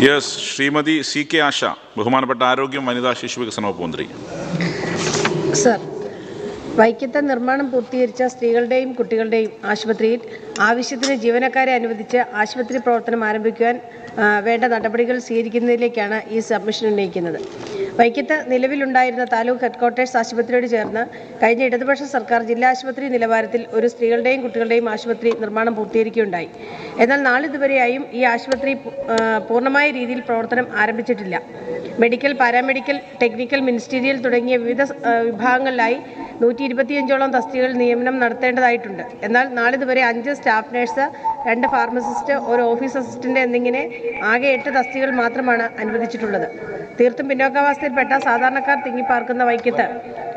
Yes, Shrimati CK ആശ, ബഹുമാനപ്പെട്ട ആരോഗ്യം വനിതാ ശിശു വികസന വകുപ്പ് മന്ത്രി. സർ, വൈക്കത്തെ നിർമ്മാണം പൂർത്തീകരിച്ച സ്ത്രീകളുടെയും കുട്ടികളുടെയും ആശുപത്രിയിൽ ആവശ്യത്തിന് ജീവനക്കാരെ അനുവദിച്ച് ആശുപത്രി പ്രവർത്തനം ആരംഭിക്കുവാൻ വേണ്ട നടപടികൾ സ്വീകരിക്കുന്നതിലേക്കാണ് ഈ സബ്മിഷൻ ഉന്നയിക്കുന്നത്. വൈക്കത്ത് നിലവിലുണ്ടായിരുന്ന താലൂക്ക് ഹെഡ്ക്വാർട്ടേഴ്സ് ആശുപത്രിയോട് ചേർന്ന് കഴിഞ്ഞ ഇടതുപക്ഷ സർക്കാർ ജില്ലാ ആശുപത്രി നിലവാരത്തിൽ ഒരു സ്ത്രീകളുടെയും കുട്ടികളുടെയും ആശുപത്രി നിർമ്മാണം പൂർത്തീകരിക്കുകയുണ്ടായി. എന്നാൽ നാളിതുവരെയായും ഈ ആശുപത്രി പൂർണ്ണമായ രീതിയിൽ പ്രവർത്തനം ആരംഭിച്ചിട്ടില്ല. മെഡിക്കൽ, പാരാമെഡിക്കൽ, ടെക്നിക്കൽ, മിനിസ്റ്റീരിയൽ തുടങ്ങിയ വിവിധ വിഭാഗങ്ങളിലായി 125ഓളം തസ്തികകൾ നിയമനം നടത്തേണ്ടതായിട്ടുണ്ട്. എന്നാൽ നാളിതുവരെ 5 staff nurse, 2 pharmacist, 1 office assistant എന്നിങ്ങനെ ആകെ 8 തസ്തികകൾ മാത്രമാണ് അനുവദിച്ചിട്ടുള്ളത്. തീർത്തും പിന്നോക്കാവസ്ഥയിൽപ്പെട്ട സാധാരണക്കാർ തിങ്ങിപ്പാർക്കുന്ന വൈക്കത്ത്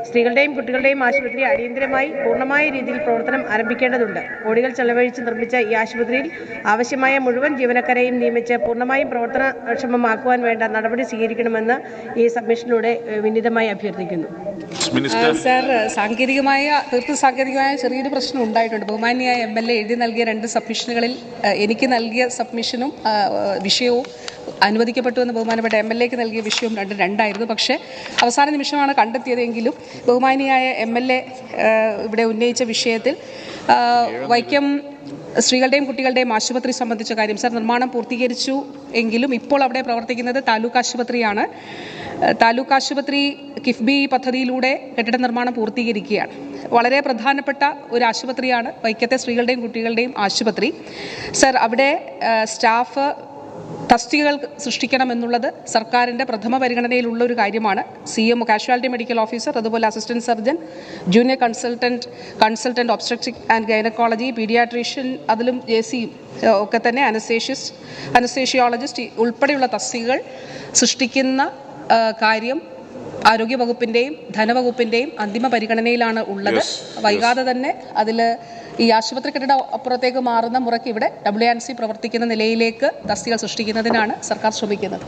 സ്ത്രീകളുടെയും കുട്ടികളുടെയും ആശുപത്രി അടിയന്തരമായി പൂർണ്ണമായ രീതിയിൽ പ്രവർത്തനം ആരംഭിക്കേണ്ടതുണ്ട്. കോടികൾ ചെലവഴിച്ച് നിർമ്മിച്ച ഈ ആശുപത്രിയിൽ ആവശ്യമായ മുഴുവൻ ജീവനക്കാരെയും നിയമിച്ച് പൂർണ്ണമായും പ്രവർത്തനക്ഷമമാക്കുവാൻ വേണ്ട നടപടി സ്വീകരിക്കണമെന്ന് ഈ സബ്മിഷനിലൂടെ വിനീതമായി അഭ്യർത്ഥിക്കുന്നു. സർ, തീർത്തും സാങ്കേതികമായ ചെറിയൊരു പ്രശ്നം ഉണ്ടായിട്ടുണ്ട്. ബഹുമാന്യായ MLA എഴുതി നൽകിയ 2 സബ്മിഷനുകളിൽ എനിക്ക് നൽകിയ സബ്മിഷനും വിഷയവും അനുവദിക്കപ്പെട്ടു എന്ന് ബഹുമാനപ്പെട്ട MLAക്ക് നൽകിയ വിഷയവും രണ്ടായിരുന്നു. പക്ഷേ അവസാന നിമിഷമാണ് കണ്ടെത്തിയതെങ്കിലും ബഹുമാനിയായ MLA ഇവിടെ ഉന്നയിച്ച വിഷയത്തിൽ വൈക്കം സ്ത്രീകളുടെയും കുട്ടികളുടെയും ആശുപത്രി സംബന്ധിച്ച കാര്യം, സർ, നിർമ്മാണം പൂർത്തീകരിച്ചു എങ്കിലും ഇപ്പോൾ അവിടെ പ്രവർത്തിക്കുന്നത് താലൂക്ക് ആശുപത്രിയാണ്. താലൂക്ക് ആശുപത്രി കിഫ്ബി പദ്ധതിയിലൂടെ കെട്ടിട നിർമ്മാണം പൂർത്തീകരിക്കുകയാണ്. വളരെ പ്രധാനപ്പെട്ട ഒരു ആശുപത്രിയാണ് വൈക്കത്തെ സ്ത്രീകളുടെയും കുട്ടികളുടെയും ആശുപത്രി. സർ, അവിടെ സ്റ്റാഫ് തസ്തികകൾ സൃഷ്ടിക്കണമെന്നുള്ളത് സർക്കാരിൻ്റെ പ്രഥമ പരിഗണനയിലുള്ള ഒരു കാര്യമാണ്. CMO, കാഷ്വാലിറ്റി മെഡിക്കൽ ഓഫീസർ, അതുപോലെ assistant surgeon, junior consultant obstetric and gynaecology, paediatrician, അതിലും JC ഒക്കെ തന്നെ അനസ്തേഷ്യോളജിസ്റ്റ് ഉൾപ്പെടെയുള്ള തസ്തികകൾ സൃഷ്ടിക്കുന്ന കാര്യം ആരോഗ്യ വകുപ്പിൻ്റെയും ധനവകുപ്പിൻ്റെയും അന്തിമ പരിഗണനയിലാണ് ഉള്ളത്. വൈകാതെ തന്നെ അതിൽ ഈ ആശുപത്രി കെട്ടിട അപ്പുറത്തേക്ക് മാറുന്ന മുറയ്ക്ക് ഇവിടെ WNC പ്രവർത്തിക്കുന്ന നിലയിലേക്ക് തസ്തികകൾ സൃഷ്ടിക്കുന്നതിനാണ് സർക്കാർ ശ്രമിക്കുന്നത്.